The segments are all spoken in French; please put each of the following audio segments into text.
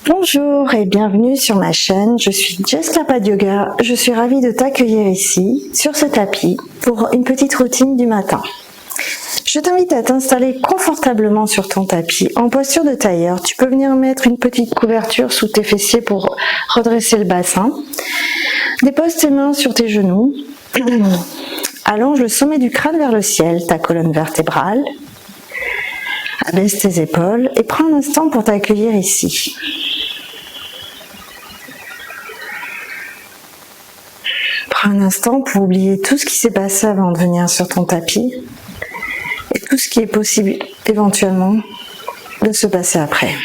Bonjour et bienvenue sur ma chaîne, je suis Jess Clapad Yoga. Je suis ravie de t'accueillir ici, sur ce tapis, pour une petite routine du matin. Je t'invite à t'installer confortablement sur ton tapis, en posture de tailleur. Tu peux venir mettre une petite couverture sous tes fessiers pour redresser le bassin. Dépose tes mains sur tes genoux. Allonge le sommet du crâne vers le ciel, ta colonne vertébrale. Abaisse tes épaules et prends un instant pour t'accueillir ici. Prends un instant pour oublier tout ce qui s'est passé avant de venir sur ton tapis et tout ce qui est possible éventuellement de se passer après.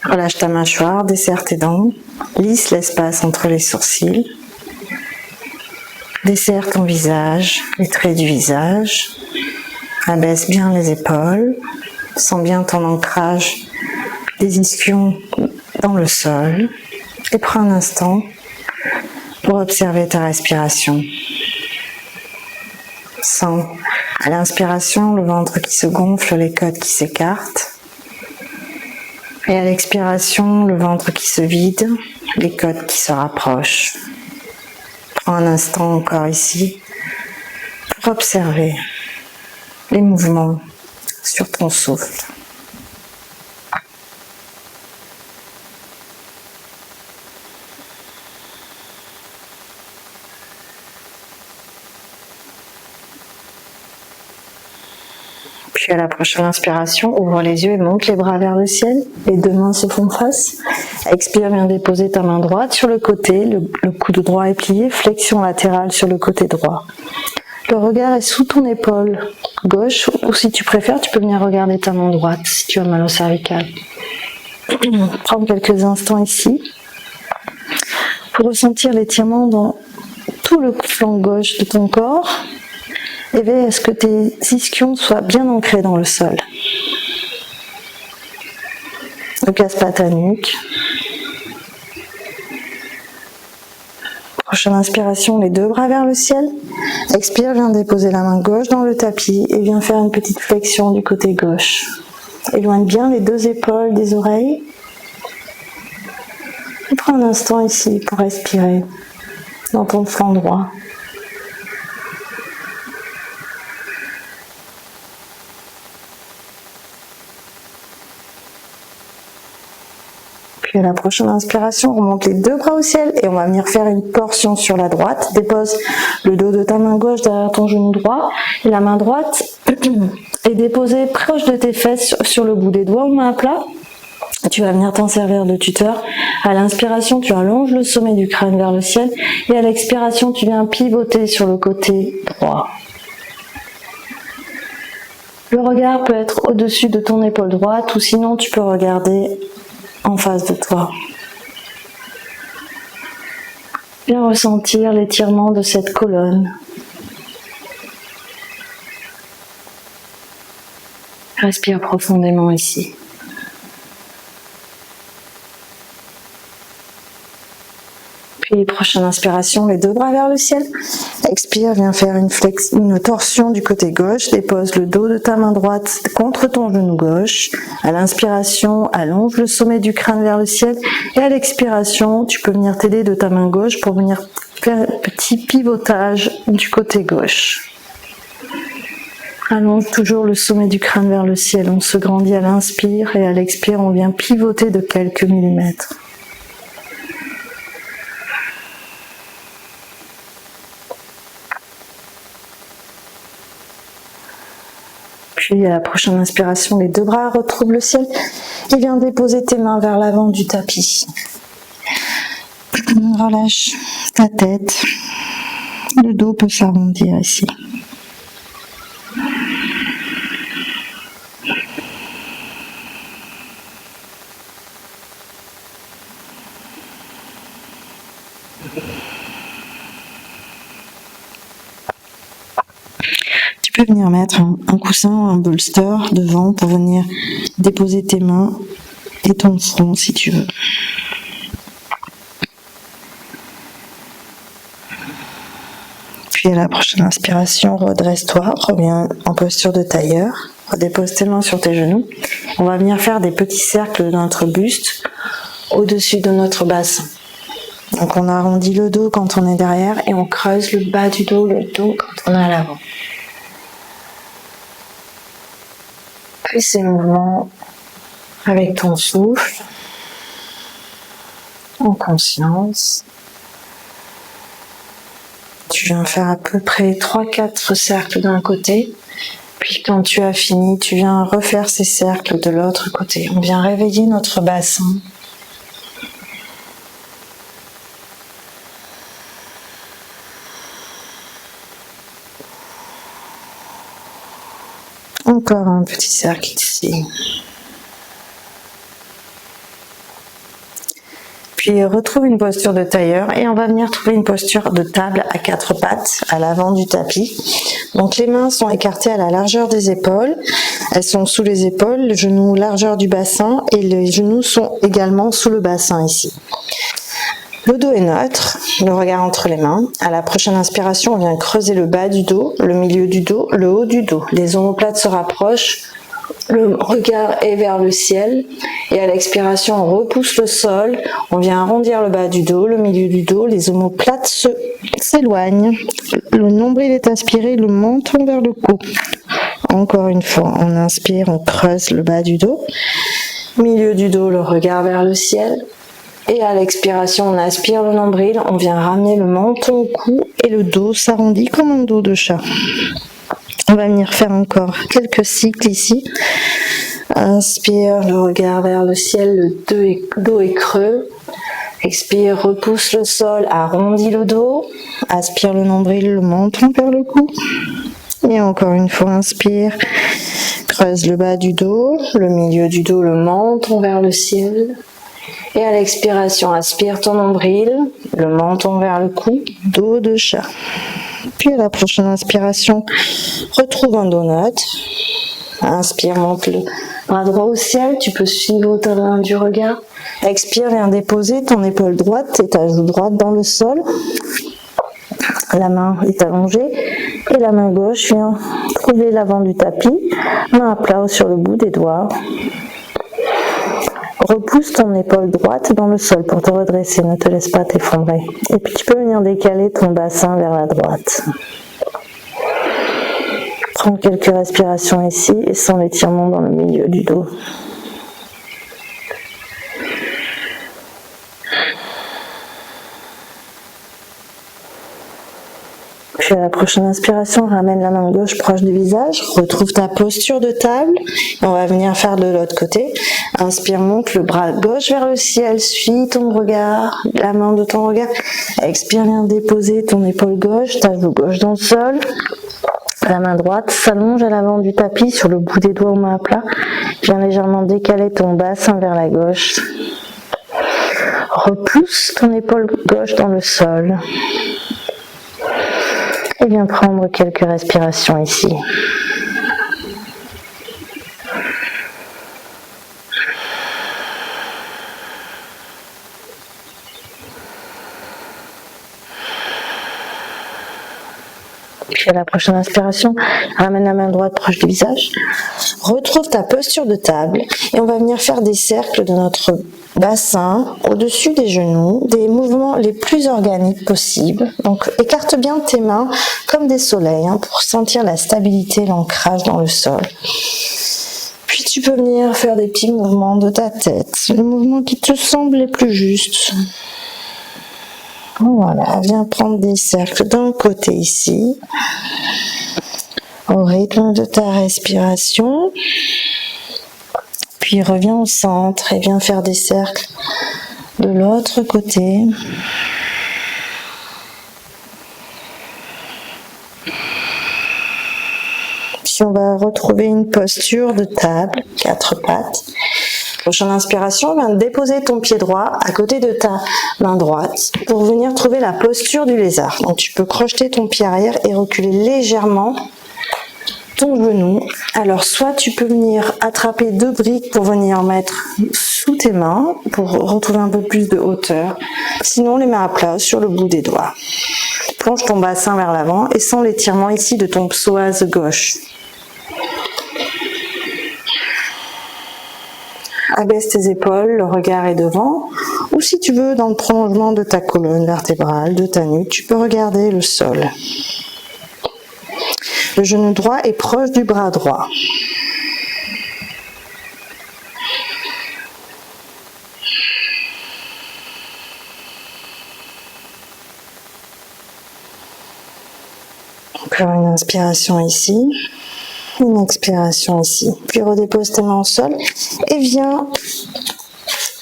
Relâche ta mâchoire, desserre tes dents, lisse l'espace entre les sourcils, desserre ton visage, les traits du visage, abaisse bien les épaules, sens bien ton ancrage des ischions dans le sol et prends un instant pour observer ta respiration. Sens à l'inspiration le ventre qui se gonfle, les côtes qui s'écartent. Et à l'expiration, le ventre qui se vide, les côtes qui se rapprochent. Prends un instant encore ici pour observer les mouvements sur ton souffle. Puis à la prochaine inspiration, ouvre les yeux et monte les bras vers le ciel. Les deux mains se font face. Expire, viens déposer ta main droite sur le côté. Le coude droit est plié. Flexion latérale sur le côté droit. Le regard est sous ton épaule gauche. Ou si tu préfères, tu peux venir regarder ta main droite si tu as mal au cervical. Prends quelques instants ici pour ressentir l'étirement dans tout le flanc gauche de ton corps. Et veille à ce que tes ischions soient bien ancrés dans le sol. Ne casse pas ta nuque. Prochaine inspiration, les deux bras vers le ciel. Expire, viens déposer la main gauche dans le tapis et viens faire une petite flexion du côté gauche. Éloigne bien les deux épaules des oreilles. Et prends un instant ici pour respirer dans ton flanc droit. Puis à la prochaine inspiration, remonte les deux bras au ciel et on va venir faire une torsion sur la droite. Dépose le dos de ta main gauche derrière ton genou droit et la main droite est déposée proche de tes fesses sur le bout des doigts ou main à plat. Tu vas venir t'en servir de tuteur. À l'inspiration, tu allonges le sommet du crâne vers le ciel et à l'expiration, tu viens pivoter sur le côté droit. Le regard peut être au-dessus de ton épaule droite ou sinon tu peux regarder en face de toi. Viens ressentir l'étirement de cette colonne. Respire profondément ici. Puis prochaine inspiration, les deux bras vers le ciel. Expire, viens faire une torsion du côté gauche. Dépose le dos de ta main droite contre ton genou gauche. À l'inspiration, allonge le sommet du crâne vers le ciel. Et à l'expiration, tu peux venir t'aider de ta main gauche pour venir faire un petit pivotage du côté gauche. Allonge toujours le sommet du crâne vers le ciel. On se grandit à l'inspire et à l'expire, on vient pivoter de quelques millimètres. Puis à la prochaine inspiration, les deux bras retrouvent le ciel et viens déposer tes mains vers l'avant du tapis. Relâche ta tête. Le dos peut s'arrondir ici. Tu peux venir mettre un coussin, un bolster devant pour venir déposer tes mains et ton front si tu veux. Puis à la prochaine inspiration, redresse-toi, reviens en posture de tailleur. Dépose tes mains sur tes genoux. On va venir faire des petits cercles de notre buste au-dessus de notre bassin. Donc on arrondit le dos quand on est derrière et on creuse le bas du dos, le dos quand on est à l'avant. Puis ces mouvements avec ton souffle, en conscience. Tu viens faire à peu près 3-4 cercles d'un côté. Puis quand tu as fini, tu viens refaire ces cercles de l'autre côté. On vient réveiller notre bassin. Encore un petit cercle ici. Puis retrouve une posture de tailleur et on va venir trouver une posture de table à 4 pattes à l'avant du tapis. Donc les mains sont écartées à la largeur des épaules, elles sont sous les épaules, le genou largeur du bassin et les genoux sont également sous le bassin ici. Le dos est neutre, le regard entre les mains. À la prochaine inspiration, on vient creuser le bas du dos, le milieu du dos, le haut du dos. Les omoplates se rapprochent. Le regard est vers le ciel et à l'expiration on repousse le sol, on vient arrondir le bas du dos, le milieu du dos, les omoplates s'éloignent, le nombril est aspiré, le menton vers le cou. Encore une fois, on inspire, on creuse le bas du dos, milieu du dos, le regard vers le ciel et à l'expiration on aspire le nombril, on vient ramener le menton au cou et le dos s'arrondit comme un dos de chat. On va venir faire encore quelques cycles ici. Inspire, le regard vers le ciel, le dos est creux. Expire, repousse le sol, arrondis le dos. Aspire le nombril, le menton vers le cou. Et encore une fois, inspire, creuse le bas du dos, le milieu du dos, le menton vers le ciel. Et à l'expiration, aspire ton nombril, le menton vers le cou, dos de chat. Puis à la prochaine inspiration, retrouve un donut. Inspire, monte le bras droit au ciel, tu peux suivre ta main du regard. Expire, viens déposer ton épaule droite et ta joue droite dans le sol. La main est allongée et la main gauche vient trouver l'avant du tapis, main à plat sur le bout des doigts. Repousse ton épaule droite dans le sol pour te redresser, ne te laisse pas t'effondrer. Et puis tu peux venir décaler ton bassin vers la droite. Prends quelques respirations ici et sens l'étirement dans le milieu du dos. Puis à la prochaine inspiration, ramène la main gauche proche du visage, retrouve ta posture de table. Et on va venir faire de l'autre côté. Inspire, monte le bras gauche vers le ciel, suis ton regard, la main de ton regard. Expire, viens déposer ton épaule gauche, ta joue gauche dans le sol. La main droite s'allonge à l'avant du tapis sur le bout des doigts aux mains à plat. Viens légèrement décaler ton bassin vers la gauche. Repousse ton épaule gauche dans le sol. Et viens prendre quelques respirations ici. Puis à la prochaine inspiration, ramène la main droite proche du visage. Retrouve ta posture de table et on va venir faire des cercles de notre bassin au-dessus des genoux, des mouvements les plus organiques possibles. Donc écarte bien tes mains comme des soleils pour sentir la stabilité, l'ancrage dans le sol. Puis tu peux venir faire des petits mouvements de ta tête, les mouvements qui te semblent les plus justes. Voilà, viens prendre des cercles d'un côté ici, au rythme de ta respiration. Puis reviens au centre et viens faire des cercles de l'autre côté. Puis on va retrouver une posture de table, 4 pattes. Prochaine inspiration, viens déposer ton pied droit à côté de ta main droite pour venir trouver la posture du lézard. Donc tu peux crocheter ton pied arrière et reculer légèrement ton genou. Alors soit tu peux venir attraper 2 briques pour venir mettre sous tes mains pour retrouver un peu plus de hauteur. Sinon les mains à plat sur le bout des doigts. Plonge ton bassin vers l'avant et sens l'étirement ici de ton psoas gauche. abaisse tes épaules, le regard est devant. Ou si tu veux, dans le prolongement de ta colonne vertébrale, de ta nuque, tu peux regarder le sol. Le genou droit est proche du bras droit. Encore une inspiration ici, une expiration ici. Puis redépose tes mains au sol et viens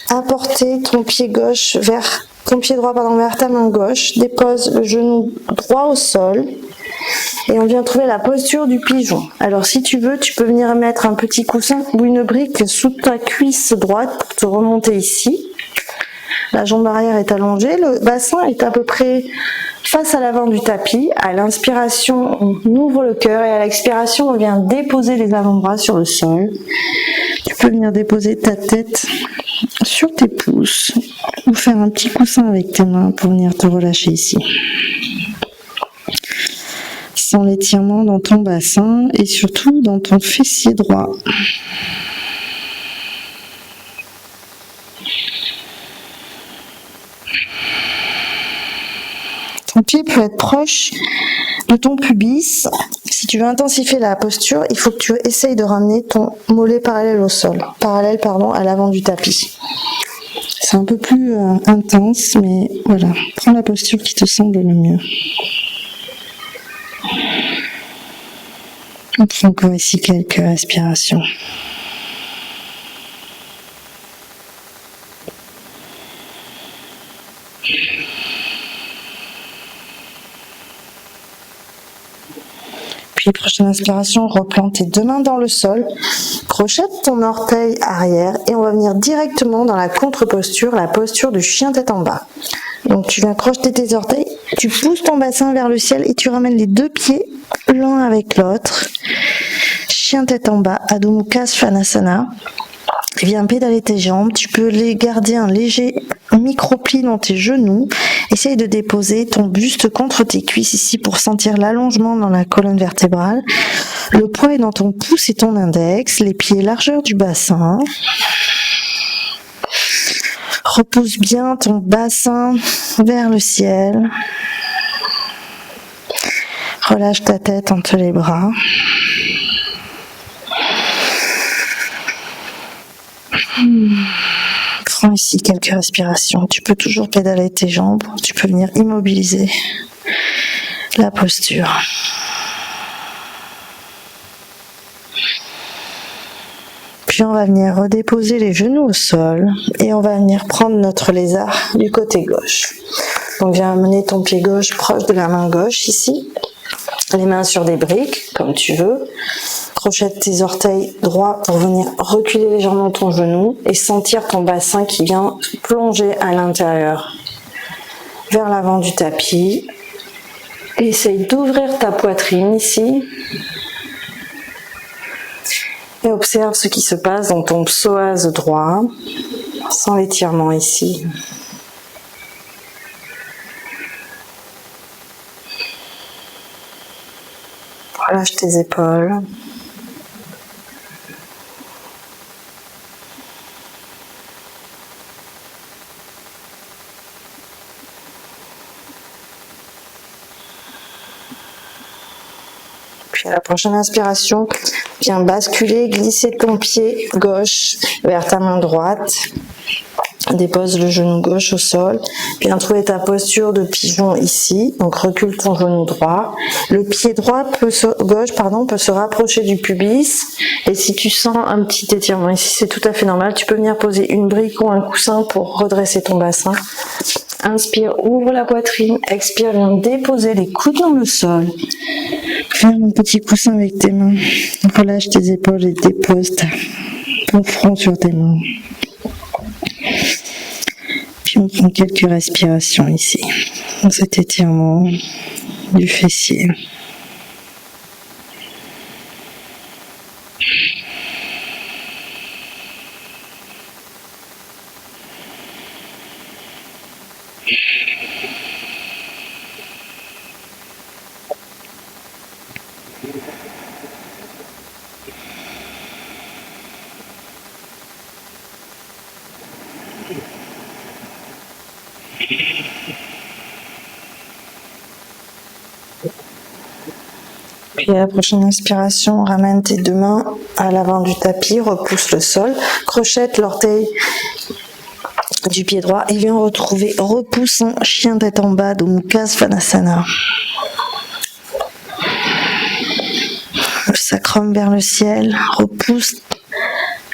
apporter ton pied gauche vers ton pied droit vers ta main gauche. Dépose le genou droit au sol et on vient trouver la posture du pigeon. Alors si tu veux, tu peux venir mettre un petit coussin ou une brique sous ta cuisse droite pour te remonter ici. La jambe arrière est allongée, le bassin est à peu près face à l'avant du tapis. À l'inspiration, on ouvre le cœur et à l'expiration, on vient déposer les avant-bras sur le sol. Tu peux venir déposer ta tête sur tes pouces ou faire un petit coussin avec tes mains pour venir te relâcher ici. Sens l'étirement dans ton bassin et surtout dans ton fessier droit. Ton pied peut être proche de ton pubis. Si tu veux intensifier la posture, il faut que tu essayes de ramener ton mollet parallèle au sol, à l'avant du tapis. C'est un peu plus intense, mais voilà, prends la posture qui te semble le mieux. On prend encore ici quelques respirations. Puis prochaine inspiration, replante tes deux mains dans le sol, crochette ton orteil arrière et on va venir directement dans la contre-posture, la posture du chien tête en bas. Donc tu viens crocheter tes orteils, tu pousses ton bassin vers le ciel et tu ramènes les deux pieds l'un avec l'autre. Chien tête en bas, Adho Mukha Svanasana. Viens pédaler tes jambes, tu peux les garder un léger micro-pli dans tes genoux. Essaye de déposer ton buste contre tes cuisses ici pour sentir l'allongement dans la colonne vertébrale. Le poids est dans ton pouce et ton index, les pieds largeur du bassin. Repousse bien ton bassin vers le ciel. Relâche ta tête entre les bras. Prends ici quelques respirations. Tu peux toujours pédaler tes jambes. Tu peux venir immobiliser la posture. Puis on va venir redéposer les genoux au sol et on va venir prendre notre lézard du côté gauche. Donc viens amener ton pied gauche proche de la main gauche ici. Les mains sur des briques, comme tu veux. Crochette tes orteils droits pour venir reculer légèrement ton genou et sentir ton bassin qui vient plonger à l'intérieur vers l'avant du tapis. Essaye d'ouvrir ta poitrine ici et observe ce qui se passe dans ton psoas droit. Sens l'étirement ici. Relâche tes épaules. Puis à la prochaine inspiration, viens basculer, glisser ton pied gauche vers ta main droite. Dépose le genou gauche au sol. Viens trouver ta posture de pigeon ici. Donc recule ton genou droit. Le pied droit gauche peut se rapprocher du pubis. Et si tu sens un petit étirement ici, c'est tout à fait normal. Tu peux venir poser une brique ou un coussin pour redresser ton bassin. Inspire, ouvre la poitrine. Expire, viens déposer les coudes dans le sol. Fais un petit coussin avec tes mains. Relâche tes épaules et dépose ton front sur tes mains. Puis on prend quelques respirations ici, dans cet étirement du fessier. Puis à la prochaine inspiration, ramène tes deux mains à l'avant du tapis, repousse le sol, crochette l'orteil du pied droit et viens retrouver, repousse un chien tête en bas, Mukha Svanasana. Le sacrum vers le ciel, repousse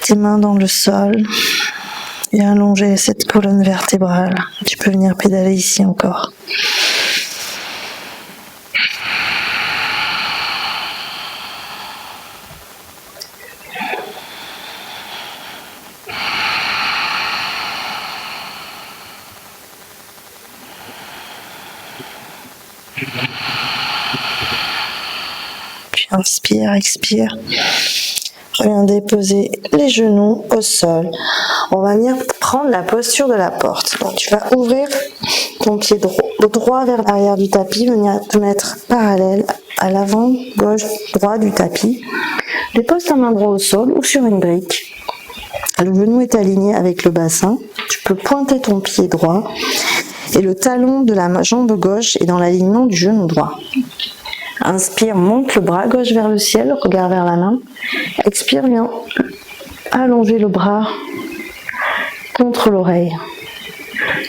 tes mains dans le sol et allonger cette colonne vertébrale. Tu peux venir pédaler ici encore. Puis inspire, expire. Reviens déposer les genoux au sol. On va venir prendre la posture de la porte. Donc tu vas ouvrir ton pied droit vers l'arrière du tapis, venir te mettre parallèle à l'avant, gauche, droit du tapis. Dépose ta main droite au sol ou sur une brique. Le genou est aligné avec le bassin. Tu peux pointer ton pied droit et le talon de la jambe gauche est dans l'alignement du genou droit. Inspire, monte le bras gauche vers le ciel, regard vers la main. Expire, viens allonger le bras contre l'oreille.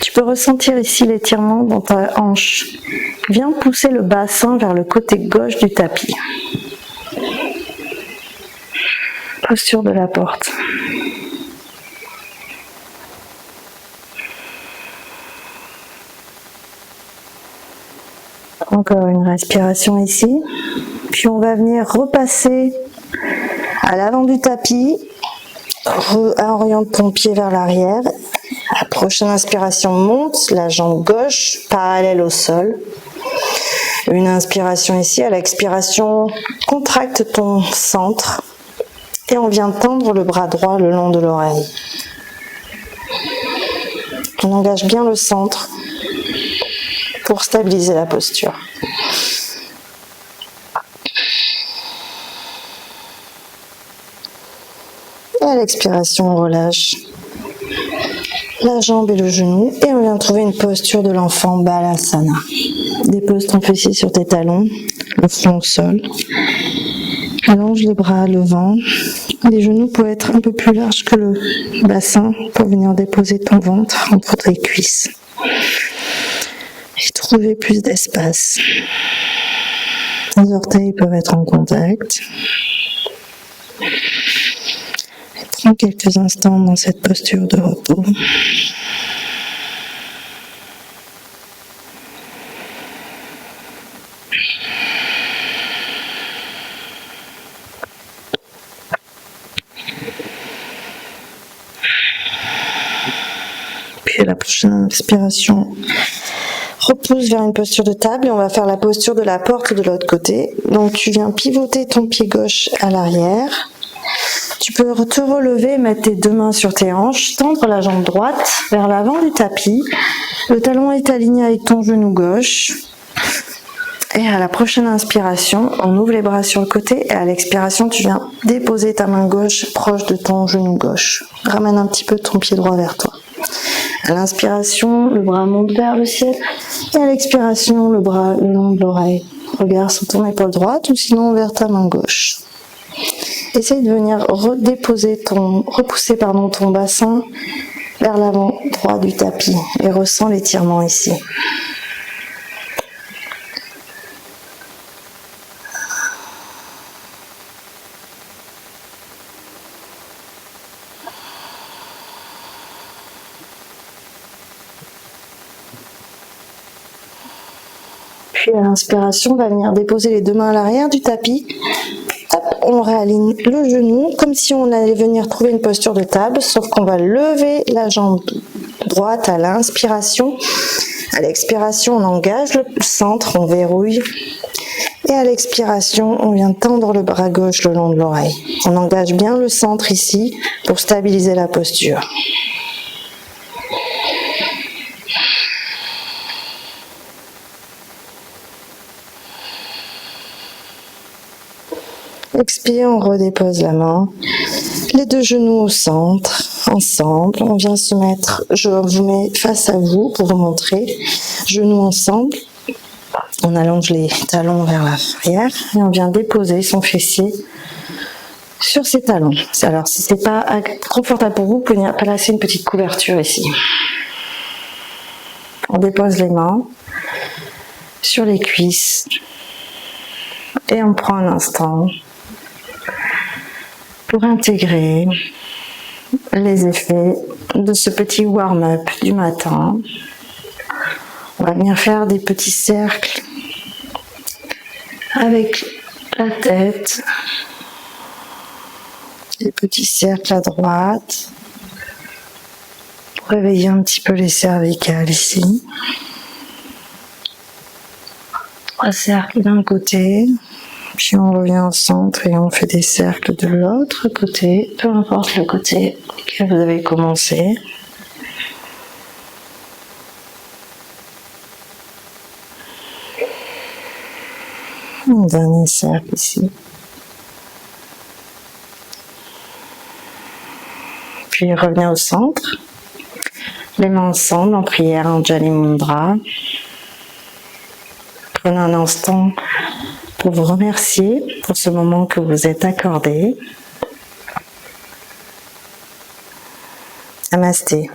Tu peux ressentir ici l'étirement dans ta hanche. Viens pousser le bassin vers le côté gauche du tapis. Posture de la porte. Encore une respiration ici. Puis on va venir repasser à l'avant du tapis. Oriente ton pied vers l'arrière. À la prochaine inspiration, monte la jambe gauche parallèle au sol. Une inspiration ici. À l'expiration, contracte ton centre. Et on vient tendre le bras droit le long de l'oreille. On engage bien le centre pour stabiliser la posture. Et à l'expiration, on relâche la jambe et le genou et on vient trouver une posture de l'enfant Balasana. Dépose ton fessier sur tes talons, le front au sol. Allonge les bras, le vent. Les genoux peuvent être un peu plus larges que le bassin pour venir déposer ton ventre entre tes cuisses. Et trouver plus d'espace. Les orteils peuvent être en contact. Et prends quelques instants dans cette posture de repos. Puis à la prochaine inspiration, repousse vers une posture de table et on va faire la posture de la porte de l'autre côté. Donc tu viens pivoter ton pied gauche à l'arrière. Tu peux te relever, mettre tes deux mains sur tes hanches, tendre la jambe droite vers l'avant du tapis. Le talon est aligné avec ton genou gauche. Et à la prochaine inspiration, on ouvre les bras sur le côté et à l'expiration, tu viens déposer ta main gauche proche de ton genou gauche. Ramène un petit peu ton pied droit vers toi. À l'inspiration, le bras monte vers le ciel et à l'expiration, le bras le long de l'oreille. Regarde sur ton épaule droite ou sinon vers ta main gauche. Essaye de venir repousser ton bassin vers l'avant droit du tapis et ressens l'étirement ici. Puis à l'inspiration, on va venir déposer les deux mains à l'arrière du tapis. Hop, on réaligne le genou comme si on allait venir trouver une posture de table, sauf qu'on va lever la jambe droite à l'inspiration. À l'expiration, on engage le centre, on verrouille. Et à l'expiration, on vient tendre le bras gauche le long de l'oreille. On engage bien le centre ici pour stabiliser la posture. Expire, on redépose la main, les deux genoux au centre, ensemble, on vient se mettre, je vous mets face à vous pour vous montrer, genoux ensemble, On allonge les talons vers l'arrière et on vient déposer son fessier sur ses talons. Alors si c'est pas confortable pour vous, vous pouvez placer une petite couverture ici. On dépose les mains sur les cuisses et on prend un instant pour intégrer les effets de ce petit warm-up du matin. On va venir faire des petits cercles avec la tête, des petits cercles à droite pour réveiller un petit peu les cervicales ici. 3 cercles d'un côté, puis on revient au centre et on fait des cercles de l'autre côté, peu importe le côté que vous avez commencé. Un dernier cercle ici. Puis revenez au centre. Les mains ensemble en prière Anjali Mudra. Prenez un instant pour vous remercier pour ce moment que vous êtes accordé. Namasté.